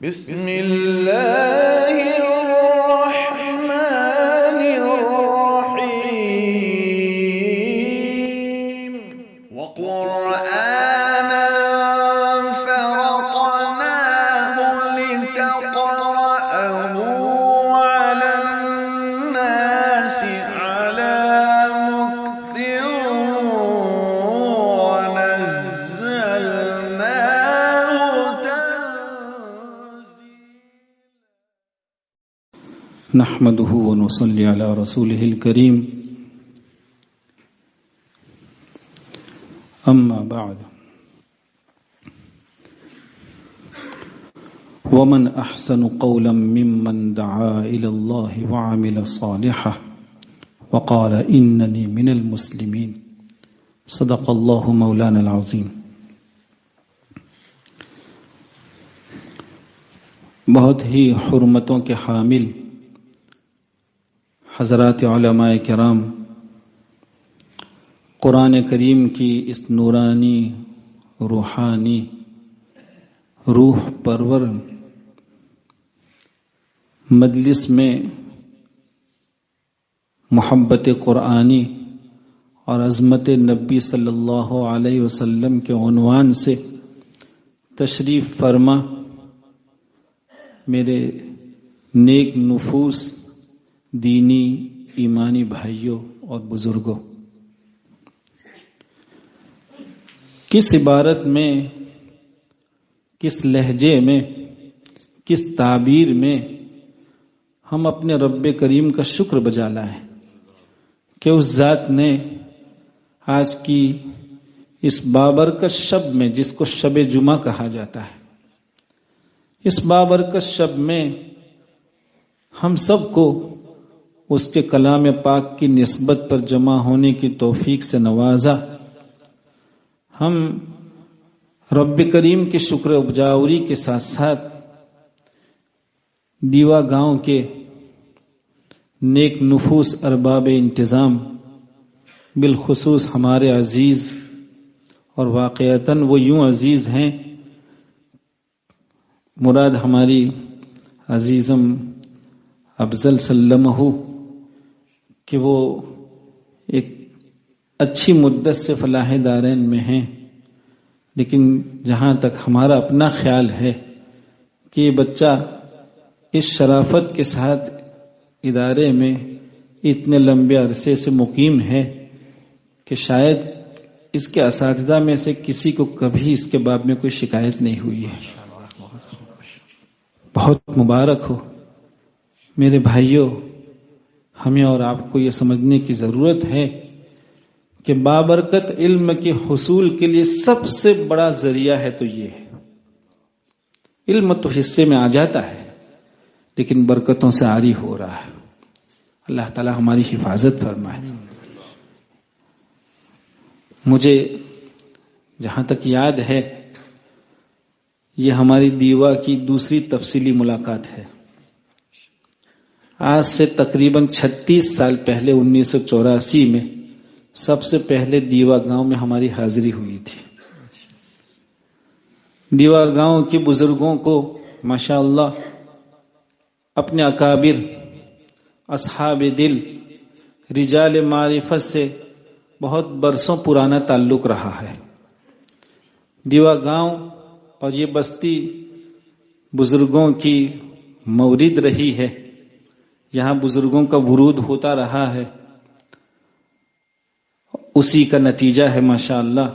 بسم اللہ الرحمن الرحیم وقرآنا فرقناه لتقرأه على الناس على مكث ونزلناه تنزيلا نحمده ونصلي على رسوله الكريم أما بعد ومن أحسن قولا ممن دعا إلى الله وعمل صالحا وقال إنني من المسلمين صدق الله مولانا العظيم. بہت ہی حرمتوں کے حامل حضرات علماء کرام، قرآن کریم کی اس نورانی روحانی روح پرور مجلس میں محبت قرآنی اور عظمت نبی صلی اللہ علیہ وسلم کے عنوان سے تشریف فرما میرے نیک نفوس دینی ایمانی بھائیوں اور بزرگوں، کس عبارت میں، کس لہجے میں، کس تعبیر میں ہم اپنے رب کریم کا شکر بجا لائیں کہ اس ذات نے آج کی اس بابرکت شب میں، جس کو شب جمعہ کہا جاتا ہے، اس بابرکت شب میں ہم سب کو اس کے کلام پاک کی نسبت پر جمع ہونے کی توفیق سے نوازا. ہم رب کریم کے شکر ابجاوری کے ساتھ ساتھ دیوا گاؤں کے نیک نفوس ارباب انتظام، بالخصوص ہمارے عزیز، اور واقعتاً وہ یوں عزیز ہیں، مراد ہماری عزیزم افضل سلمہ، کہ وہ ایک اچھی مدت سے فلاح دارین میں ہیں، لیکن جہاں تک ہمارا اپنا خیال ہے کہ یہ بچہ اس شرافت کے ساتھ ادارے میں اتنے لمبے عرصے سے مقیم ہے کہ شاید اس کے اساتذہ میں سے کسی کو کبھی اس کے باب میں کوئی شکایت نہیں ہوئی ہے. بہت مبارک ہو میرے بھائیوں. ہمیں اور آپ کو یہ سمجھنے کی ضرورت ہے کہ بابرکت علم کے حصول کے لیے سب سے بڑا ذریعہ ہے تو یہ ہے. علم تو حصے میں آ جاتا ہے لیکن برکتوں سے عاری ہو رہا ہے. اللہ تعالی ہماری حفاظت فرمائے. مجھے جہاں تک یاد ہے یہ ہماری دیوا کی دوسری تفصیلی ملاقات ہے. آج سے تقریباً 36 سال پہلے 1984 میں سب سے پہلے دیوا گاؤں میں ہماری حاضری ہوئی تھی. دیوا گاؤں کے بزرگوں کو ماشاءاللہ اپنے اکابر، اصحاب دل، رجال معرفت سے بہت برسوں پرانا تعلق رہا ہے. دیوا گاؤں اور یہ بستی بزرگوں کی مورد رہی ہے. یہاں بزرگوں کا ورود ہوتا رہا ہے. اسی کا نتیجہ ہے ماشاءاللہ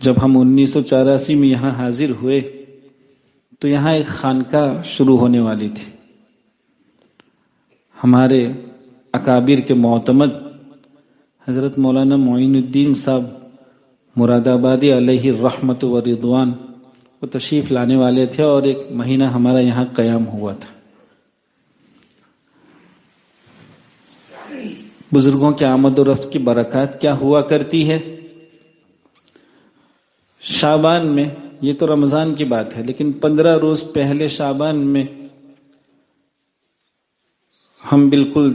جب ہم 1984 میں یہاں حاضر ہوئے تو یہاں ایک خانقاہ شروع ہونے والی تھی. ہمارے اکابر کے معتمد حضرت مولانا معین الدین صاحب مراد آبادی علیہ الرحمت و رضوان وہ تشریف لانے والے تھے اور ایک مہینہ ہمارا یہاں قیام ہوا تھا. بزرگوں کے آمد و رفت کی برکات کیا ہوا کرتی ہے. شعبان میں، یہ تو رمضان کی بات ہے، لیکن 15 روز پہلے شعبان میں ہم بالکل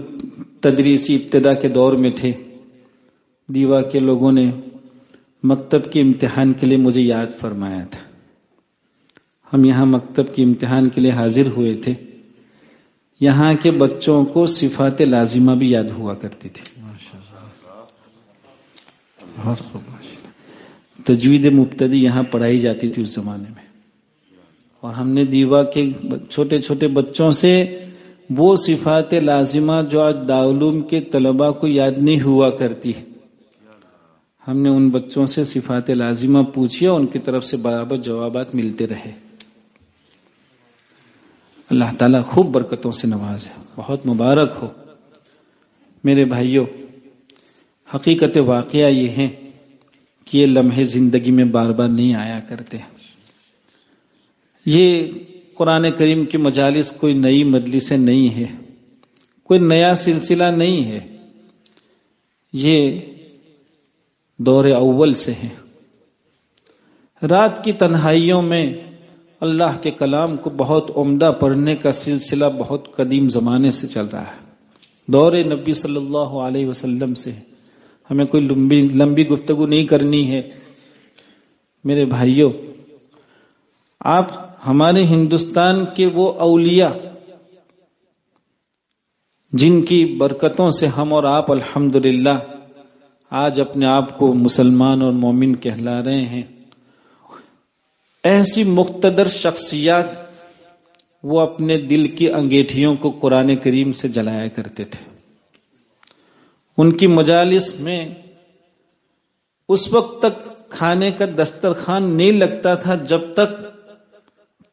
تدریسی ابتدا کے دور میں تھے. دیوا کے لوگوں نے مکتب کے امتحان کے لیے مجھے یاد فرمایا تھا. ہم یہاں مکتب کے امتحان کے لیے حاضر ہوئے تھے، یہاں کے بچوں کو صفات لازمہ بھی یاد ہوا کرتی تھی. تجوید مبتدی یہاں پڑھائی جاتی تھی اس زمانے میں، اور ہم نے دیوا کے چھوٹے چھوٹے بچوں سے وہ صفات لازمہ جو آج دارالعلوم کے طلباء کو یاد نہیں ہوا کرتی، ہم نے ان بچوں سے صفات لازمہ پوچھی اور ان کی طرف سے برابر جوابات ملتے رہے. اللہ تعالیٰ خوب برکتوں سے نوازے، بہت مبارک ہو. میرے بھائیوں، حقیقت واقعہ یہ ہے کہ یہ لمحے زندگی میں بار بار نہیں آیا کرتے. یہ قرآن کریم کی مجالس کوئی نئی مجلسیں نہیں ہے، کوئی نیا سلسلہ نہیں ہے، یہ دور اول سے ہے. رات کی تنہائیوں میں اللہ کے کلام کو بہت عمدہ پڑھنے کا سلسلہ بہت قدیم زمانے سے چل رہا ہے. دور نبی صلی اللہ علیہ وسلم سے. ہمیں کوئی لمبی گفتگو نہیں کرنی ہے. میرے بھائیوں، آپ ہمارے ہندوستان کے وہ اولیاء جن کی برکتوں سے ہم اور آپ الحمدللہ آج اپنے آپ کو مسلمان اور مومن کہلا رہے ہیں، ایسی مقتدر شخصیات وہ اپنے دل کی انگیٹھیوں کو قرآن کریم سے جلایا کرتے تھے. ان کی مجالس میں اس وقت تک کھانے کا دسترخوان نہیں لگتا تھا جب تک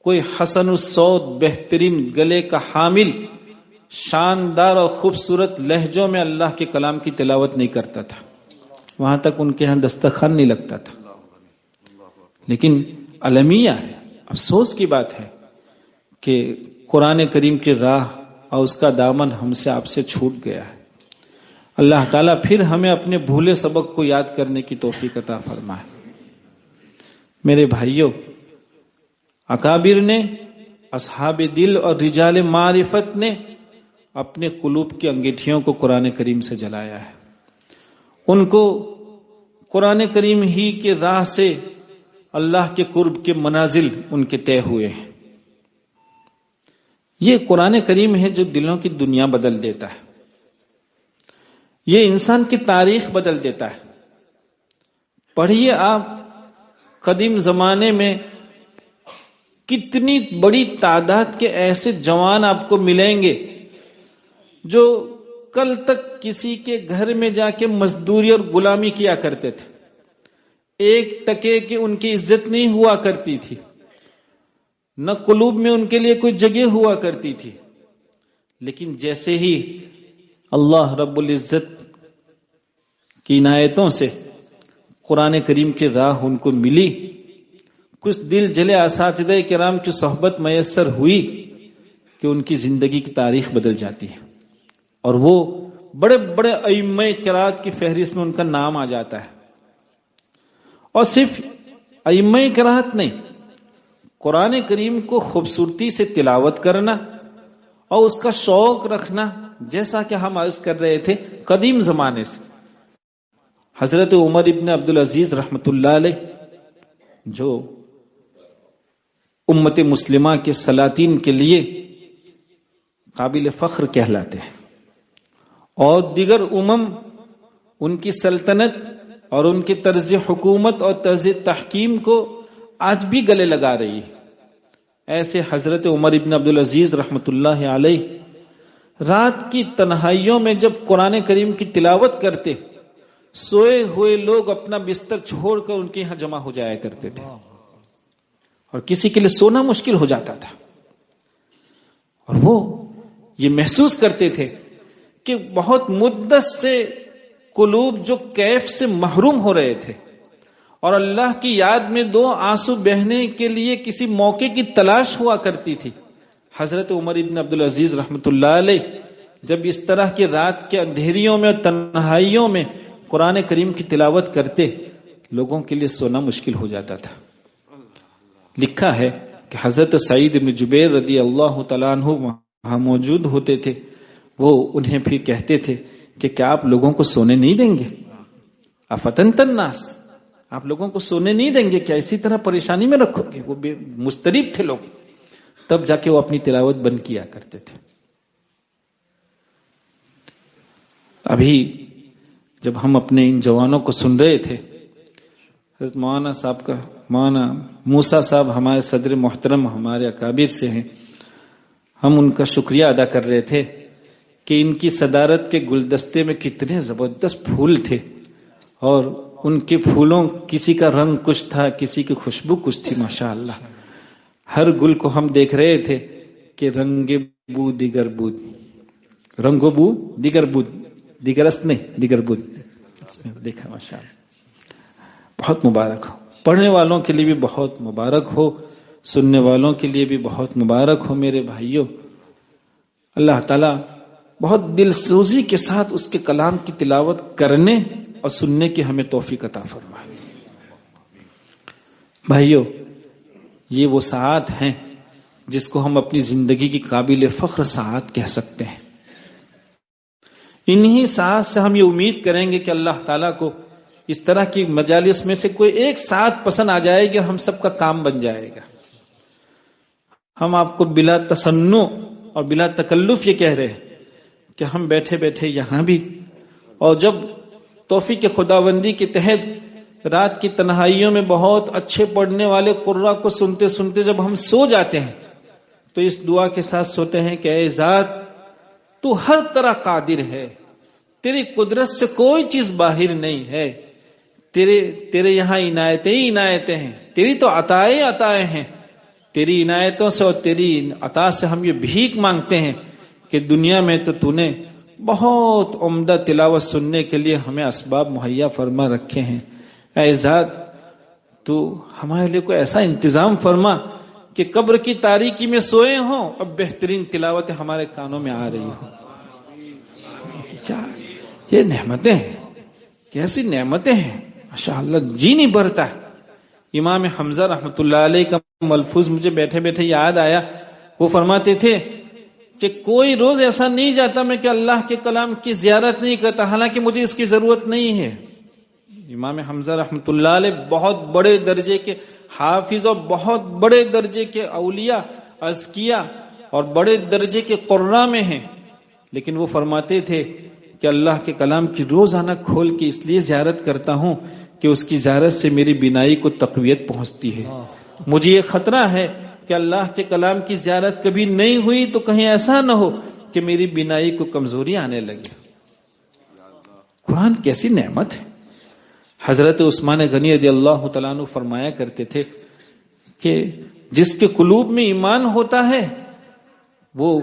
کوئی حسن الصوت، بہترین گلے کا حامل، شاندار اور خوبصورت لہجوں میں اللہ کے کلام کی تلاوت نہیں کرتا تھا. وہاں تک ان کے ہاں دسترخوان نہیں لگتا تھا. لیکن المیہ ہے، افسوس کی بات ہے کہ قرآن کریم کی راہ اور اس کا دامن ہم سے آپ سے چھوٹ گیا ہے. اللہ تعالیٰ پھر ہمیں اپنے بھولے سبق کو یاد کرنے کی توفیق عطا فرمائے. میرے بھائیوں، اکابر نے، اصحاب دل اور رجال معرفت نے اپنے قلوب کی انگیٹھیوں کو قرآن کریم سے جلایا ہے. ان کو قرآن کریم ہی کے راہ سے اللہ کے قرب کے منازل ان کے طے ہوئے ہیں. یہ قرآن کریم ہے جو دلوں کی دنیا بدل دیتا ہے، یہ انسان کی تاریخ بدل دیتا ہے. پڑھیے آپ، قدیم زمانے میں کتنی بڑی تعداد کے ایسے جوان آپ کو ملیں گے جو کل تک کسی کے گھر میں جا کے مزدوری اور غلامی کیا کرتے تھے. ایک ٹکے کی ان کی عزت نہیں ہوا کرتی تھی، نہ قلوب میں ان کے لیے کوئی جگہ ہوا کرتی تھی. لیکن جیسے ہی اللہ رب العزت کی عنایتوں سے قرآن کریم کی راہ ان کو ملی، کچھ دل جلے اساتذہ کرام کی صحبت میسر ہوئی کہ ان کی زندگی کی تاریخ بدل جاتی ہے، اور وہ بڑے بڑے ائمہ قرات کی فہرست میں ان کا نام آ جاتا ہے. اور صرف ائمہ قرات نہیں، قرآن کریم کو خوبصورتی سے تلاوت کرنا اور اس کا شوق رکھنا، جیسا کہ ہم عرض کر رہے تھے قدیم زمانے سے. حضرت عمر ابن عبدالعزیز رحمت اللہ علیہ جو امت مسلمہ کے سلاطین کے لیے قابل فخر کہلاتے ہیں، اور دیگر ان کی سلطنت اور ان کی طرز حکومت اور طرز تحکیم کو آج بھی گلے لگا رہی ہے، ایسے حضرت عمر ابن عبدالعزیز رحمت اللہ علیہ رات کی تنہائیوں میں جب قرآن کریم کی تلاوت کرتے، سوئے ہوئے لوگ اپنا بستر چھوڑ کر ان کے یہاں جمع ہو جایا کرتے تھے، اور کسی کے لیے سونا مشکل ہو جاتا تھا. اور وہ یہ محسوس کرتے تھے کہ بہت مدت سے قلوب جو کیف سے محروم ہو رہے تھے اور اللہ کی یاد میں دو آنسو بہنے کے لیے کسی موقع کی تلاش ہوا کرتی تھی، حضرت عمر ابن عبدالعزیز رحمت اللہ علیہ جب اس طرح کی رات کے اندھیریوں میں اور تنہائیوں میں قرآن کریم کی تلاوت کرتے، لوگوں کے لیے سونا مشکل ہو جاتا تھا. لکھا ہے کہ حضرت سعید بن جبیر رضی اللہ تعالیٰ عنہ وہاں موجود ہوتے تھے. وہ انہیں پھر کہتے تھے کہ کیا آپ لوگوں کو سونے نہیں دیں گے؟ افتنت الناس، آپ لوگوں کو سونے نہیں دیں گے کیا؟ اسی طرح پریشانی میں رکھو گے؟ وہ مستریب تھے لوگ، تب جا کے وہ اپنی تلاوت بند کیا کرتے تھے۔ ابھی جب ہم اپنے ان جوانوں کو سن رہے تھے، حضرت مولانا صاحب کا، مولانا موسیٰ صاحب ہمارے صدر محترم، ہمارے اکابر سے ہیں، ہم ان کا شکریہ ادا کر رہے تھے کہ ان کی صدارت کے گلدستے میں کتنے زبردست پھول تھے، اور ان کے پھولوں کسی کا رنگ کچھ تھا، کسی کی خوشبو کچھ تھی، ماشاءاللہ۔ ہر گل کو ہم دیکھ رہے تھے کہ رنگ بو دیگر بود، رنگ و بو دیگر بود، دیگر است نہیں، دیگر بود، دیکھا ماشاءاللہ۔ بہت مبارک ہو، پڑھنے والوں کے لیے بھی بہت مبارک ہو، سننے والوں کے لیے بھی بہت مبارک ہو میرے بھائیوں۔ اللہ تعالیٰ بہت دل سوزی کے ساتھ اس کے کلام کی تلاوت کرنے اور سننے کی ہمیں توفیق عطا فرمائے۔ بھائیوں، یہ وہ ساعات ہیں جس کو ہم اپنی زندگی کی قابل فخر ساعات کہہ سکتے ہیں۔ انہی ساعات سے ہم یہ امید کریں گے کہ اللہ تعالیٰ کو اس طرح کی مجالس میں سے کوئی ایک ساعت پسند آ جائے گی، ہم سب کا کام بن جائے گا۔ ہم آپ کو بلا تصنع اور بلا تکلف یہ کہہ رہے ہیں کہ ہم بیٹھے بیٹھے یہاں بھی، اور جب توفیق خداوندی کے تحت رات کی تنہائیوں میں بہت اچھے پڑھنے والے قراء کو سنتے سنتے جب ہم سو جاتے ہیں تو اس دعا کے ساتھ سوتے ہیں کہ اے ذات، تو ہر طرح قادر ہے، تیری قدرت سے کوئی چیز باہر نہیں ہے، تیرے یہاں عنایتیں ہی عنایتیں ہیں، تیری تو عطائیں عطائیں ہیں، تیری عنایتوں سے اور تیری عطا سے ہم یہ بھیک مانگتے ہیں کہ دنیا میں تو نے بہت عمدہ تلاوت سننے کے لیے ہمیں اسباب مہیا فرما رکھے ہیں۔ اے ذات، تو ہمارے لیے کوئی ایسا انتظام فرما کہ قبر کی تاریکی میں سوئے ہوں اور بہترین تلاوت ہمارے کانوں میں آ رہی ہو۔ کیا یہ نعمتیں ہیں، کیسی نعمتیں ہیں، ماشاءاللہ، جی نہیں بھرتا ہے۔ امام حمزہ رحمۃ اللہ علیہ کا ملفوظ مجھے بیٹھے بیٹھے یاد آیا، وہ فرماتے تھے کہ کوئی روز ایسا نہیں جاتا میں کہ اللہ کے کلام کی زیارت نہیں کرتا، حالانکہ مجھے اس کی ضرورت نہیں ہے۔ امام حمزہ رحمۃ اللہ علیہ بہت بڑے درجے کے حافظ اور بہت بڑے درجے کے اولیاء، اذکیاء اور بڑے درجے کے قراء میں ہیں، لیکن وہ فرماتے تھے کہ اللہ کے کلام کی روزانہ کھول کے اس لیے زیارت کرتا ہوں کہ اس کی زیارت سے میری بینائی کو تقویت پہنچتی ہے۔ مجھے یہ خطرہ ہے کہ اللہ کے کلام کی زیارت کبھی نہیں ہوئی تو کہیں ایسا نہ ہو کہ میری بینائی کو کمزوری آنے لگے۔ قرآن کیسی نعمت ہے۔ حضرت عثمان غنی رضی اللہ تعالیٰ عنہ فرمایا کرتے تھے کہ جس کے قلوب میں ایمان ہوتا ہے وہ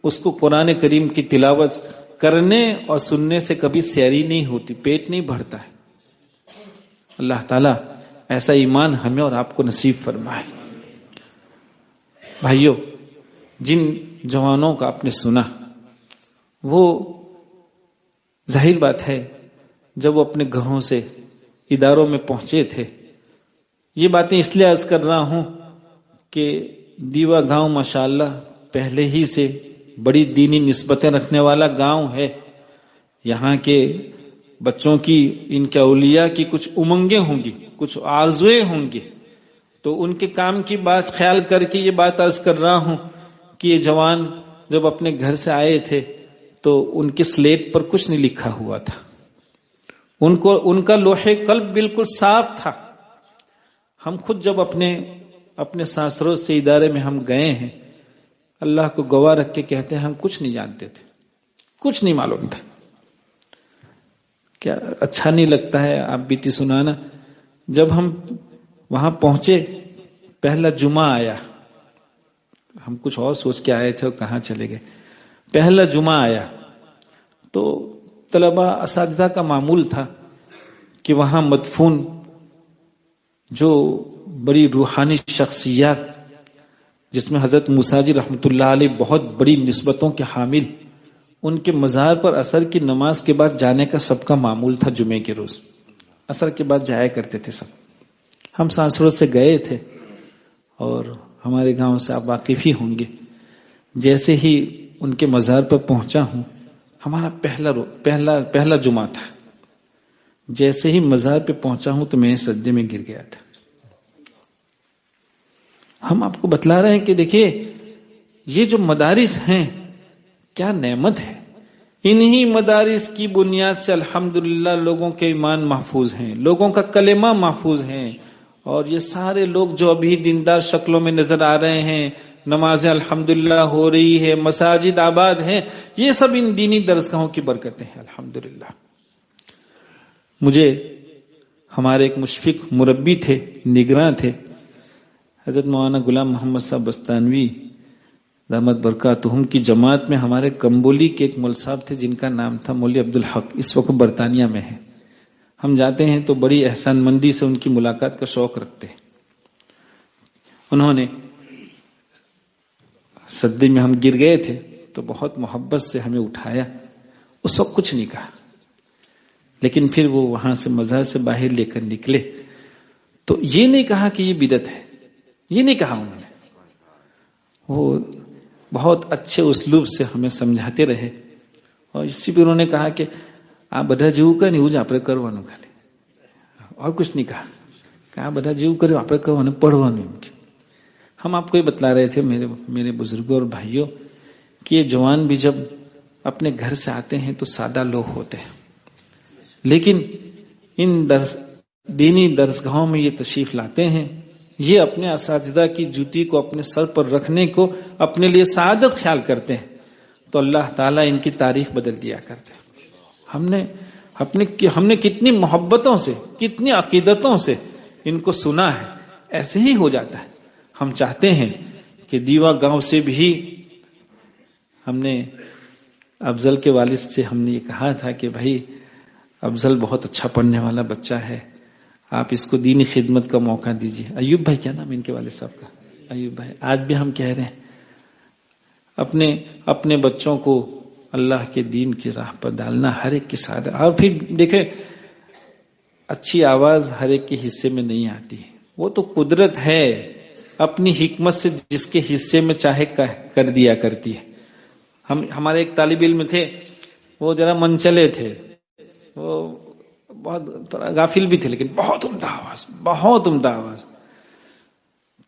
اس کو قرآن کریم کی تلاوت کرنے اور سننے سے کبھی سیری نہیں ہوتی، پیٹ نہیں بھرتا ہے۔ اللہ تعالیٰ ایسا ایمان ہمیں اور آپ کو نصیب فرمائے۔ بھائیوں، جن جوانوں کا آپ نے سنا، وہ ظاہر بات ہے جب وہ اپنے گھروں سے اداروں میں پہنچے تھے، یہ باتیں اس لیے عرض کر رہا ہوں کہ دیوا گاؤں ماشاءاللہ پہلے ہی سے بڑی دینی نسبتیں رکھنے والا گاؤں ہے۔ یہاں کے بچوں کی، ان کے اولیاء کی کچھ امنگیں ہوں گی، کچھ آرزویں ہوں گی، تو ان کے کام کی بات خیال کر کے یہ بات عرض کر رہا ہوں کہ یہ جوان جب اپنے گھر سے آئے تھے تو ان کے سلیٹ پر کچھ نہیں لکھا ہوا تھا، ان کا لوحے قلب بالکل صاف تھا۔ ہم خود جب اپنے ساسروں سے ادارے میں ہم گئے ہیں، اللہ کو گواہ رکھ کے کہتے ہیں ہم کچھ نہیں جانتے تھے، کچھ نہیں معلوم تھا۔ کیا اچھا نہیں لگتا ہے آپ بیتی سنانا؟ جب ہم وہاں پہنچے، پہلا جمعہ آیا، ہم کچھ اور سوچ کے آئے تھے اور کہاں چلے گئے۔ پہلا جمعہ آیا تو طلبہ اساتذہ کا معمول تھا کہ وہاں مدفون جو بڑی روحانی شخصیات، جس میں حضرت موسیٰ جی رحمۃ اللہ علیہ بہت بڑی نسبتوں کے حامل، ان کے مزار پر عصر کی نماز کے بعد جانے کا سب کا معمول تھا۔ جمعے کے روز عصر کے بعد جایا کرتے تھے سب۔ ہم سانسروں سے گئے تھے اور ہمارے گاؤں سے آپ واقف ہی ہوں گے۔ جیسے ہی ان کے مزار پر پہنچا ہوں، ہمارا پہلا جمعہ تھا۔ جیسے ہی مزار پہ پہنچا ہوں تو میں سجدے میں گر گیا تھا. ہم آپ کو بتلا رہے ہیں کہ دیکھیے یہ جو مدارس ہیں کیا نعمت ہے. انہی مدارس کی بنیاد سے الحمدللہ لوگوں کے ایمان محفوظ ہیں، لوگوں کا کلمہ محفوظ ہیں، اور یہ سارے لوگ جو ابھی دیندار شکلوں میں نظر آ رہے ہیں، نمازیں الحمدللہ ہو رہی ہے، مساجد آباد ہیں، یہ سب ان دینی درسگاہوں کی برکتیں ہیں الحمدللہ. مجھے ہمارے ایک مشفق مربی تھے، نگراں تھے، حضرت مولانا غلام محمد صاحب بستانوی دامت برکاتہم کی جماعت میں ہمارے کمبولی کے ایک مول صاحب تھے جن کا نام تھا مولوی عبدالحق، اس وقت برطانیہ میں ہے. ہم جاتے ہیں تو بڑی احسان مندی سے ان کی ملاقات کا شوق رکھتے ہیں. انہوں نے سجدے میں ہم گر گئے تھے تو بہت محبت سے ہمیں اٹھایا. اس وقت کچھ نہیں کہا، لیکن پھر وہ وہاں سے مزار سے باہر لے کر نکلے تو یہ نہیں کہا کہ یہ بدعت ہے، یہ نہیں کہا انہوں نے. وہ بہت اچھے اسلوب سے ہمیں سمجھاتے رہے اور اسی پہ انہوں نے کہا کہ آپ بڑا جیو کا نہیں جا پر کروانا کھالے، اور کچھ نہیں کہا. کہا بڑا جیو کرو آپ کروانا پڑھوانا. ہم آپ کو یہ بتلا رہے تھے میرے بزرگوں اور بھائیوں کہ یہ جوان بھی جب اپنے گھر سے آتے ہیں تو سادہ لوگ ہوتے ہیں، لیکن ان دینی درسگاہوں میں یہ تشریف لاتے ہیں، یہ اپنے اساتذہ کی جوتی کو اپنے سر پر رکھنے کو اپنے لیے سعادت خیال کرتے ہیں تو اللہ تعالیٰ ان کی تاریخ بدل دیا کرتے ہیں. ہم نے کتنی محبتوں سے، کتنی عقیدتوں سے ان کو سنا ہے، ایسے ہی ہو جاتا ہے. ہم چاہتے ہیں کہ دیوا گاؤں سے بھی ہم نے افضل کے والد سے ہم نے یہ کہا تھا کہ بھائی افضل بہت اچھا پڑھنے والا بچہ ہے، آپ اس کو دینی خدمت کا موقع دیجیے. ایوب بھائی کیا نام ان کے والد صاحب کا؟ ایوب بھائی. آج بھی ہم کہہ رہے ہیں اپنے بچوں کو اللہ کے دین کی راہ پر ڈالنا ہر ایک کی ساتھ. اور پھر دیکھیں اچھی آواز ہر ایک کے حصے میں نہیں آتی، وہ تو قدرت ہے اپنی حکمت سے جس کے حصے میں چاہے کر دیا کرتی ہے. ہمارے ایک طالب علم تھے، وہ ذرا منچلے تھے، وہ بہت غافل بھی تھے، لیکن بہت عمدہ آواز، بہت عمدہ آواز.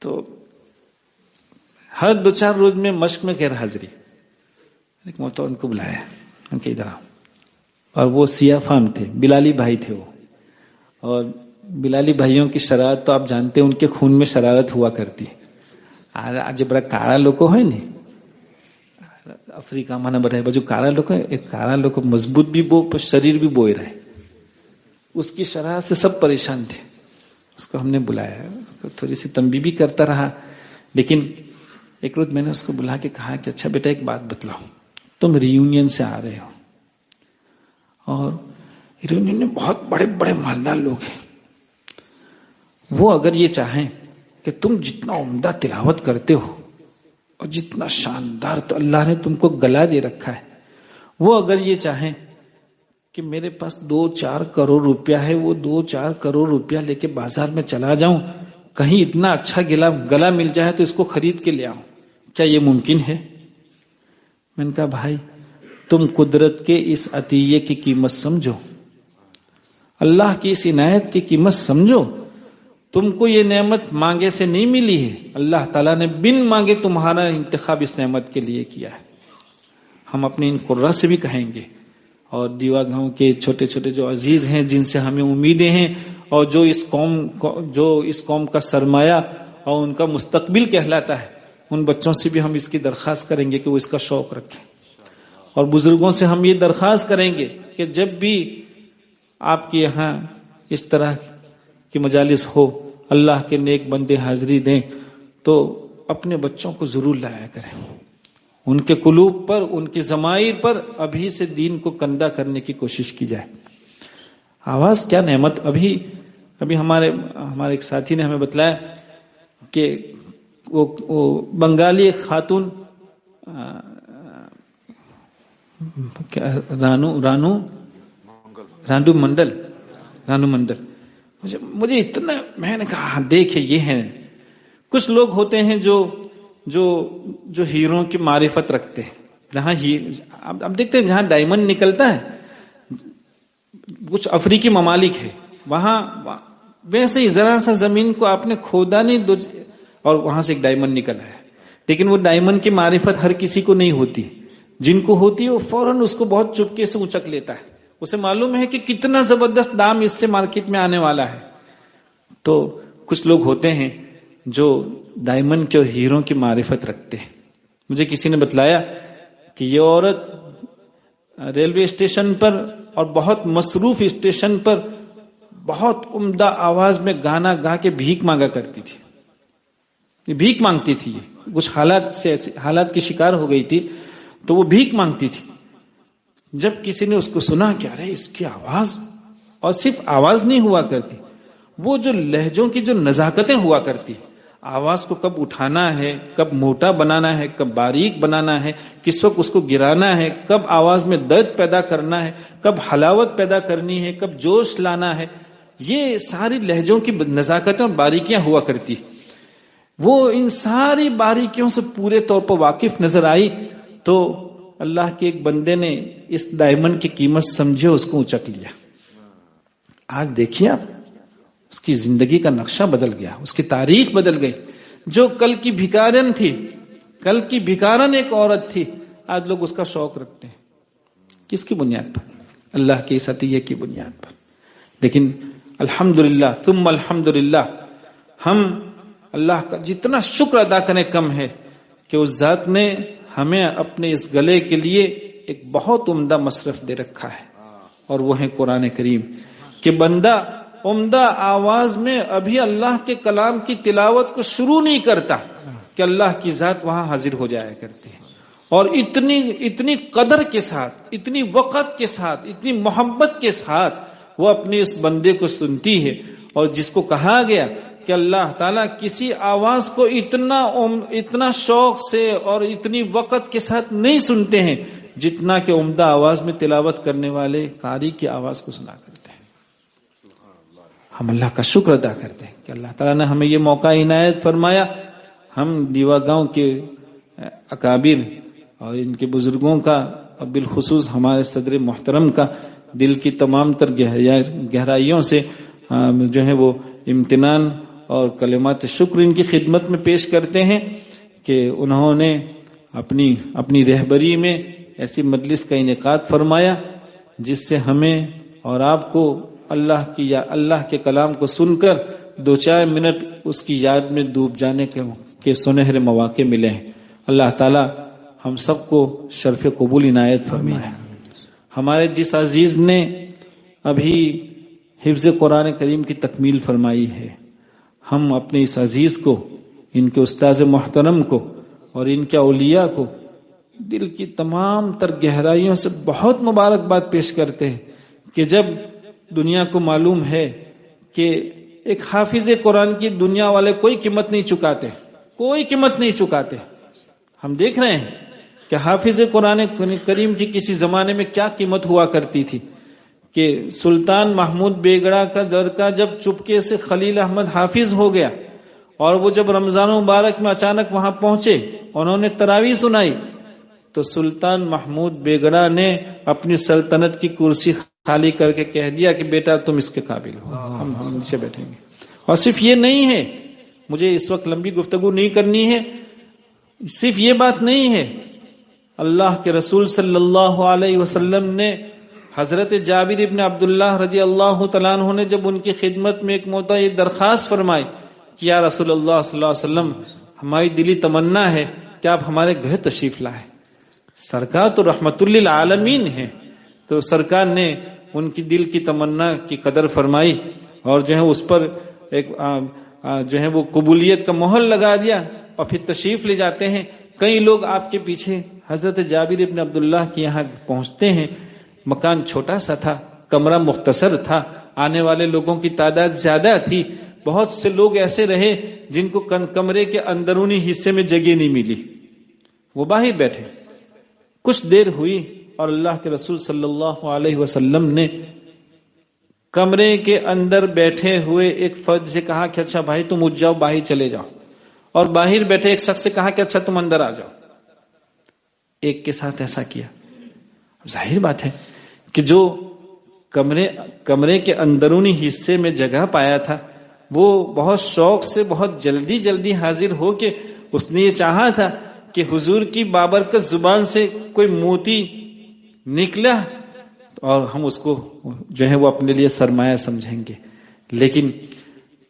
تو ہر 2-4 روز میں مشق میں غیر حاضری، ایک مرتبہ ان کو بلایا، ان کے ادھر آؤ. اور وہ سیاہ فام تھے، بلالی بھائی تھے وہ. اور بلالی بھائیوں کی شرارت تو آپ جانتے ہیں، ان کے خون میں شرارت ہوا کرتی. آج بڑا کارا لوکو ہے نہیں، افریقہ مانا بڑا بجو کارا لوکو ہے، ایک کارا لوکو مضبوط بھی بو پر شریر بھی بوئے رہے. اس کی شرارت سے سب پریشان تھے. اس کو ہم نے بلایا، اس کو تھوڑی سی تنبیہ بھی کرتا رہا. لیکن ایک روز میں نے اس کو بلا کے کہا کہ اچھا بیٹا ایک بات بتلاؤ، تم ریونین سے آ رہے ہو اور ریونین میں بہت بڑے بڑے مالدار لوگ ہیں، وہ اگر یہ چاہیں کہ تم جتنا عمدہ تلاوت کرتے ہو اور جتنا شاندار تو اللہ نے تم کو گلا دے رکھا ہے، وہ اگر یہ چاہیں کہ میرے پاس 2-4 کروڑ روپیہ ہے، وہ 2-4 کروڑ روپیہ لے کے بازار میں چلا جاؤں، کہیں اتنا اچھا گلا مل جائے تو اس کو خرید کے لے آؤں، کیا یہ ممکن ہے؟ میں نے کہا بھائی تم قدرت کے اس عطیے کی قیمت سمجھو، اللہ کی اس عنایت کی قیمت سمجھو. تم کو یہ نعمت مانگے سے نہیں ملی ہے، اللہ تعالیٰ نے بن مانگے تمہارا انتخاب اس نعمت کے لیے کیا ہے. ہم اپنے ان قرہ سے بھی کہیں گے، اور دیوا گاؤں کے چھوٹے چھوٹے جو عزیز ہیں جن سے ہمیں امیدیں ہیں، اور جو اس قوم کا سرمایہ اور ان کا مستقبل کہلاتا ہے، ان بچوں سے بھی ہم اس کی درخواست کریں گے کہ وہ اس کا شوق رکھیں. اور بزرگوں سے ہم یہ درخواست کریں گے کہ جب بھی آپ کے یہاں اس طرح کی مجالس ہو، اللہ کے نیک بندے حاضری دیں، تو اپنے بچوں کو ضرور لایا کریں. ان کے قلوب پر، ان کی ضمائر پر ابھی سے دین کو کندہ کرنے کی کوشش کی جائے. آواز کیا نعمت. ابھی ہمارے ایک ساتھی نے ہمیں بتلایا کہ وہ بنگالی خاتون رانو منڈل، مجھے اتنا، میں نے کہا دیکھے یہ ہیں کچھ لوگ ہوتے ہیں جو ہیروں کی معرفت رکھتے ہیں. جہاں اب دیکھتے ہیں جہاں ڈائمنڈ نکلتا ہے، کچھ افریقی ممالک ہے، وہاں ویسے ہی ذرا سا زمین کو آپ نے کھودا نہیں اور وہاں سے ایک ڈائمنڈ نکل آیا، لیکن وہ ڈائمنڈ کی معرفت ہر کسی کو نہیں ہوتی، جن کو ہوتی ہے وہ فوراً اس کو بہت چپکے سے اچک لیتا ہے، اسے معلوم ہے کہ کتنا زبردست دام اس سے مارکیٹ میں آنے والا ہے۔ تو کچھ لوگ ہوتے ہیں جو ڈائمنڈ کے اور ہیروں کی معرفت رکھتے ہیں۔ مجھے کسی نے بتلایا کہ یہ عورت ریلوے اسٹیشن پر اور بہت مصروف اسٹیشن پر بہت عمدہ آواز میں گانا گا کے بھیک مانگا کرتی تھی، یہ بھیک مانگتی تھی، کچھ حالات کی شکار ہو گئی تھی تو وہ بھیک مانگتی تھی۔ جب کسی نے اس کو سنا کہ ارے اس کی آواز، اور صرف آواز نہیں ہوا کرتی، وہ جو لہجوں کی جو نزاکتیں ہوا کرتی، آواز کو کب اٹھانا ہے، کب موٹا بنانا ہے، کب باریک بنانا ہے، کس وقت اس کو گرانا ہے، کب آواز میں درد پیدا کرنا ہے، کب حلاوت پیدا کرنی ہے، کب جوش لانا ہے، یہ ساری لہجوں کی نزاکتیں اور باریکیاں ہوا کرتی۔ وہ ان ساری باریکیوں سے پورے طور پر واقف نظر آئی تو اللہ کے ایک بندے نے اس ڈائمنڈ کی قیمت سمجھے، اس کو اچک لیا۔ آج دیکھیے آپ، اس کی زندگی کا نقشہ بدل گیا، اس کی تاریخ بدل گئی۔ جو کل کی بھکارن تھی، کل کی بھکارن ایک عورت تھی، آج لوگ اس کا شوق رکھتے ہیں۔ کس کی بنیاد پر؟ اللہ کے اس عطیے کی بنیاد پر۔ لیکن الحمدللہ ثم الحمدللہ، ہم اللہ کا جتنا شکر ادا کریں کم ہے کہ اس ذات نے ہمیں اپنے اس گلے کے لیے ایک بہت عمدہ مصرف دے رکھا ہے، اور وہ ہے قرآن کریم، کہ بندہ عمدہ آواز میں ابھی اللہ کے کلام کی تلاوت کو شروع نہیں کرتا کہ اللہ کی ذات وہاں حاضر ہو جایا کرتی ہے، اور اتنی قدر کے ساتھ، اتنی وقت کے ساتھ، اتنی محبت کے ساتھ وہ اپنے اس بندے کو سنتی ہے۔ اور جس کو کہا گیا کہ اللہ تعالیٰ کسی آواز کو اتنا شوق سے اور اتنی وقت کے ساتھ نہیں سنتے ہیں جتنا کہ عمدہ آواز میں تلاوت کرنے والے قاری کی آواز کو سنا کرتے ہیں۔ ہم اللہ کا شکر ادا کرتے ہیں کہ اللہ تعالیٰ نے ہمیں یہ موقع عنایت فرمایا۔ ہم دیوا گاؤں کے اکابر اور ان کے بزرگوں کا، اور بالخصوص ہمارے صدر محترم کا دل کی تمام تر گہرائیوں سے جو ہے وہ امتنان اور کلمات شکر ان کی خدمت میں پیش کرتے ہیں کہ انہوں نے اپنی رہبری میں ایسی مجلس کا انعقاد فرمایا جس سے ہمیں اور آپ کو اللہ کے کلام کو سن کر 2-4 منٹ اس کی یاد میں ڈوب جانے کے سنہرے مواقع ملے ہیں۔ اللہ تعالی ہم سب کو شرف قبول عنایت فرمائے۔ ہمارے جس عزیز نے ابھی حفظ قرآن کریم کی تکمیل فرمائی ہے، ہم اپنے اس عزیز کو، ان کے استاذ محترم کو اور ان کے اولیاء کو دل کی تمام تر گہرائیوں سے بہت مبارکباد پیش کرتے ہیں کہ جب دنیا کو معلوم ہے کہ ایک حافظ قرآن کی دنیا والے کوئی قیمت نہیں چکاتے، ہم دیکھ رہے ہیں کہ حافظ قرآن کریم کی کسی زمانے میں کیا قیمت ہوا کرتی تھی کہ سلطان محمود بیگڑا کا درکا جب چپکے سے خلیل احمد حافظ ہو گیا اور وہ جب رمضان مبارک میں اچانک وہاں پہنچے، انہوں نے تراویح سنائی، تو سلطان محمود بیگڑا نے اپنی سلطنت کی کرسی خالی کر کے کہہ دیا کہ بیٹا تم اس کے قابل ہو، ہم نیچے بیٹھیں گے۔ اور صرف یہ نہیں ہے، مجھے اس وقت لمبی گفتگو نہیں کرنی ہے، صرف یہ بات نہیں ہے، اللہ کے رسول صلی اللہ علیہ وسلم نے حضرت جابر ابن عبداللہ رضی اللہ تعالیٰ عنہ نے جب ان کی خدمت میں ایک مرتبہ یہ درخواست فرمائی کہ یا رسول اللہ صلی اللہ علیہ وسلم، ہماری دلی تمنا ہے کہ آپ ہمارے گھر تشریف لائیں۔ سرکار تو رحمت للعالمین ہیں، تو سرکار نے ان کی دل کی تمنا کی قدر فرمائی اور جو ہے اس پر ایک جو ہے وہ قبولیت کا مہر لگا دیا، اور پھر تشریف لے جاتے ہیں۔ کئی لوگ آپ کے پیچھے حضرت جابر ابن عبداللہ کے یہاں پہنچتے ہیں۔ مکان چھوٹا سا تھا، کمرہ مختصر تھا، آنے والے لوگوں کی تعداد زیادہ تھی، بہت سے لوگ ایسے رہے جن کو کمرے کے اندرونی حصے میں جگہ نہیں ملی، وہ باہر بیٹھے۔ کچھ دیر ہوئی اور اللہ کے رسول صلی اللہ علیہ وسلم نے کمرے کے اندر بیٹھے ہوئے ایک فرد سے کہا کہ اچھا بھائی تم اٹھ جاؤ، باہر چلے جاؤ، اور باہر بیٹھے ایک شخص سے کہا کہ اچھا تم اندر آ جاؤ۔ ایک کے ساتھ ایسا کیا، ظاہر بات ہے کہ جو کمرے کے اندرونی حصے میں جگہ پایا تھا، وہ بہت شوق سے بہت جلدی حاضر ہو کے اس نے یہ چاہا تھا کہ حضور کی بابرکت زبان سے کوئی موتی نکلا اور ہم اس کو جو ہے وہ اپنے لیے سرمایہ سمجھیں گے. لیکن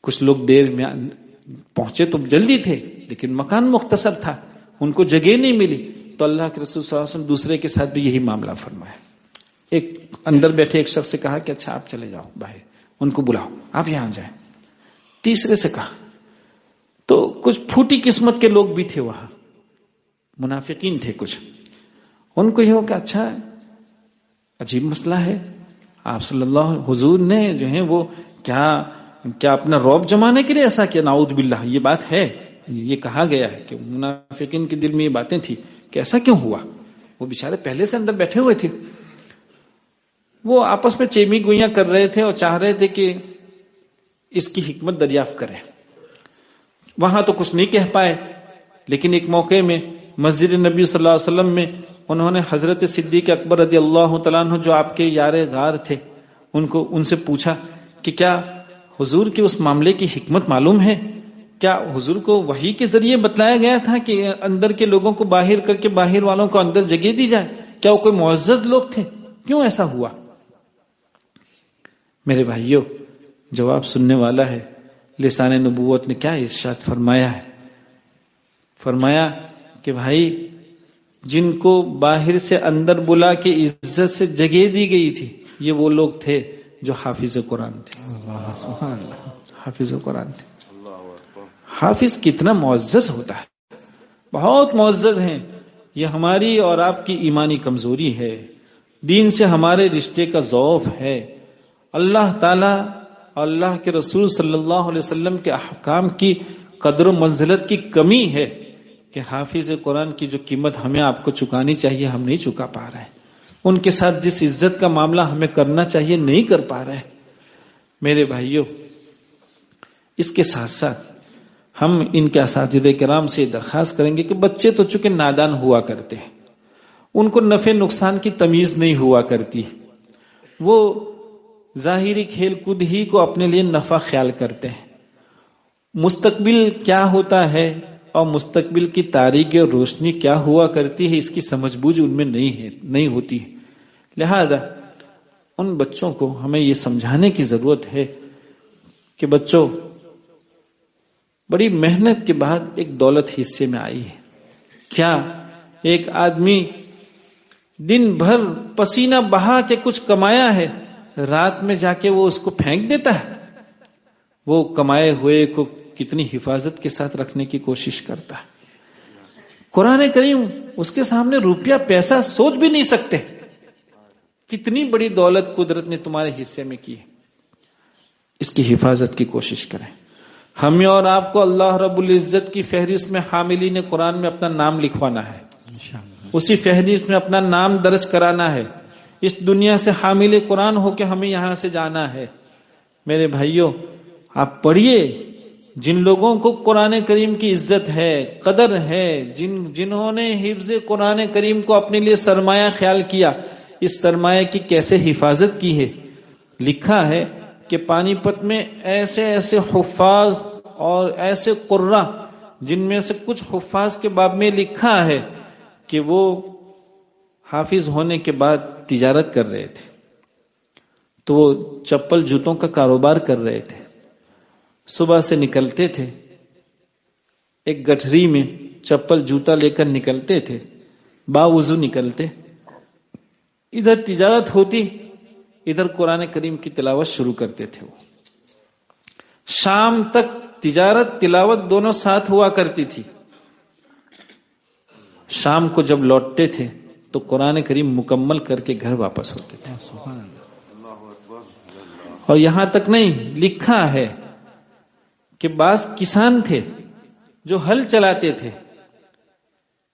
کچھ لوگ دیر میں پہنچے تو جلدی تھے، لیکن مکان مختصر تھا، ان کو جگہ نہیں ملی. تو اللہ کے رسول صلی اللہ علیہ وسلم دوسرے کے ساتھ بھی یہی معاملہ فرمایا. ایک اندر بیٹھے ایک شخص سے کہا کہ اچھا آپ چلے جاؤ باہر، ان کو بلاؤ، آپ یہاں جائیں. تیسرے سے کہا. تو کچھ پھوٹی قسمت کے لوگ بھی تھے وہاں، منافقین تھے کچھ. ان کو یہ ہو کہ اچھا عجیب مسئلہ ہے، آپ صلی اللہ حضور نے جو ہے وہ کیا اپنا رعب جمانے کے لیے ایسا کیا؟ نعوذ باللہ، یہ بات ہے، یہ کہا گیا ہے کہ منافقین کے دل میں یہ باتیں تھی کہ ایسا کیوں ہوا. وہ بیچارے پہلے سے اندر بیٹھے ہوئے تھے، وہ آپس میں چیمی گوئیاں کر رہے تھے اور چاہ رہے تھے کہ اس کی حکمت دریافت کریں. وہاں تو کچھ نہیں کہہ پائے، لیکن ایک موقع میں مسجد نبی صلی اللہ علیہ وسلم میں انہوں نے حضرت صدیق اکبر رضی اللہ تعالیٰ عنہ جو آپ کے یار غار تھے ان سے پوچھا کہ کیا حضور کے اس معاملے کی حکمت معلوم ہے؟ کیا حضور کو وحی کے ذریعے بتلایا گیا تھا کہ اندر کے لوگوں کو باہر کر کے باہر والوں کو اندر جگہ دی جائے؟ کیا وہ کوئی معزز لوگ تھے؟ کیوں ایسا ہوا؟ میرے بھائیوں، جواب سننے والا ہے. لسان نبوت نے کیا ارشاد فرمایا ہے؟ فرمایا کہ بھائی جن کو باہر سے اندر بلا کے عزت سے جگہ دی گئی تھی، یہ وہ لوگ تھے جو حافظ قرآن تھے. سبحان اللہ، حافظ قرآن تھے. حافظ کتنا معزز ہوتا ہے، بہت معزز ہیں. یہ ہماری اور آپ کی ایمانی کمزوری ہے، دین سے ہمارے رشتے کا ضعف ہے. اللہ تعالی اور اللہ کے رسول صلی اللہ علیہ وسلم کے احکام کی قدر و منزلت کی کمی ہے کہ حافظ قرآن کی جو قیمت ہمیں آپ کو چکانی چاہیے ہم نہیں چکا پا رہے ہیں. ان کے ساتھ جس عزت کا معاملہ ہمیں کرنا چاہیے نہیں کر پا رہے ہیں. میرے بھائیوں، اس کے ساتھ ساتھ ہم ان کے اساتذہ کرام سے درخواست کریں گے کہ بچے تو چونکہ نادان ہوا کرتے ہیں، ان کو نفع نقصان کی تمیز نہیں ہوا کرتی، وہ ظاہری کھیل کود ہی کو اپنے لیے نفع خیال کرتے ہیں. مستقبل کیا ہوتا ہے اور مستقبل کی تاریکی اور روشنی کیا ہوا کرتی ہے اس کی سمجھ بوجھ ان میں نہیں ہوتی. لہذا ان بچوں کو ہمیں یہ سمجھانے کی ضرورت ہے کہ بچوں، بڑی محنت کے بعد ایک دولت حصے میں آئی ہے. کیا ایک آدمی دن بھر پسینہ بہا کے کچھ کمایا ہے، رات میں جا کے وہ اس کو پھینک دیتا ہے؟ وہ کمائے ہوئے کو کتنی حفاظت کے ساتھ رکھنے کی کوشش کرتا ہے. قرآن کریم اس کے سامنے روپیہ پیسہ سوچ بھی نہیں سکتے. کتنی بڑی دولت قدرت نے تمہارے حصے میں کی ہے، اس کی حفاظت کی کوشش کریں. ہمیں اور آپ کو اللہ رب العزت کی فہرست میں حاملین قرآن میں اپنا نام لکھوانا ہے، اسی فہرست میں اپنا نام درج کرانا ہے. اس دنیا سے حامل قرآن ہو کے ہمیں یہاں سے جانا ہے. میرے بھائیوں، آپ پڑھیے، جن لوگوں کو قرآن کریم کی عزت ہے، قدر ہے، جنہوں نے حفظ قرآن کریم کو اپنے لیے سرمایہ خیال کیا، اس سرمایہ کی کیسے حفاظت کی ہے. لکھا ہے کہ پانی پت میں ایسے حفاظ اور ایسے قرہ، جن میں سے کچھ حفاظ کے باب میں لکھا ہے کہ وہ حافظ ہونے کے بعد تجارت کر رہے تھے، تو وہ چپل جوتوں کا کاروبار کر رہے تھے. صبح سے نکلتے تھے، ایک گٹھری میں چپل جوتا لے کر نکلتے تھے، باوضو نکلتے، ادھر تجارت ہوتی، ادھر قرآن کریم کی تلاوت شروع کرتے تھے. وہ شام تک تجارت تلاوت دونوں ساتھ ہوا کرتی تھی. شام کو جب لوٹتے تھے تو قرآن کریم مکمل کر کے گھر واپس ہوتے تھے. اور یہاں تک نہیں، لکھا ہے کہ بعض کسان تھے جو ہل چلاتے تھے.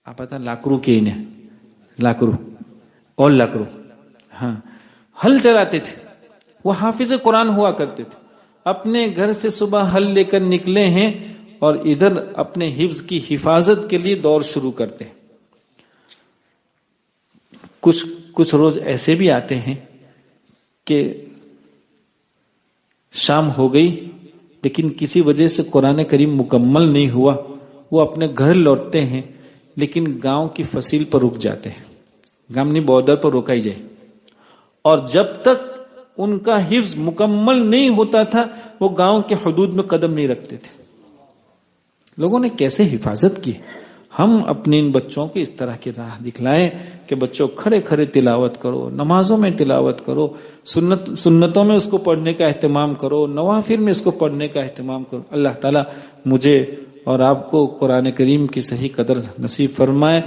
آپ پتا لاکرو کے انہیں لاکرو ہاں، ہل چلاتے تھے، وہ حافظ قرآن ہوا کرتے تھے. اپنے گھر سے صبح ہل لے کر نکلے ہیں اور ادھر اپنے حفظ کی حفاظت کے لیے دور شروع کرتے ہیں. کچھ روز ایسے بھی آتے ہیں کہ کہ شام ہو گئی لیکن کسی وجہ سے قرآن کریم مکمل نہیں ہوا، وہ اپنے گھر لوٹتے ہیں لیکن گاؤں کی فصیل پر رک جاتے ہیں، گامنی بارڈر پر روکائی جائے، اور جب تک ان کا حفظ مکمل نہیں ہوتا تھا وہ گاؤں کے حدود میں قدم نہیں رکھتے تھے۔ لوگوں نے کیسے حفاظت کی؟ ہم اپنے ان بچوں کو اس طرح کی راہ دکھلائیں کہ بچوں کھڑے کھڑے تلاوت کرو، نمازوں میں تلاوت کرو، سنتوں میں اس کو پڑھنے کا اہتمام کرو، نوافل میں اس کو پڑھنے کا اہتمام کرو۔ اللہ تعالیٰ مجھے اور آپ کو قرآن کریم کی صحیح قدر نصیب فرمائے۔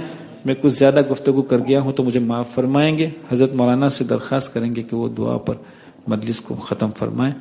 میں کچھ زیادہ گفتگو کر گیا ہوں تو مجھے معاف فرمائیں گے۔ حضرت مولانا سے درخواست کریں گے کہ وہ دعا پر مجلس کو ختم فرمائیں۔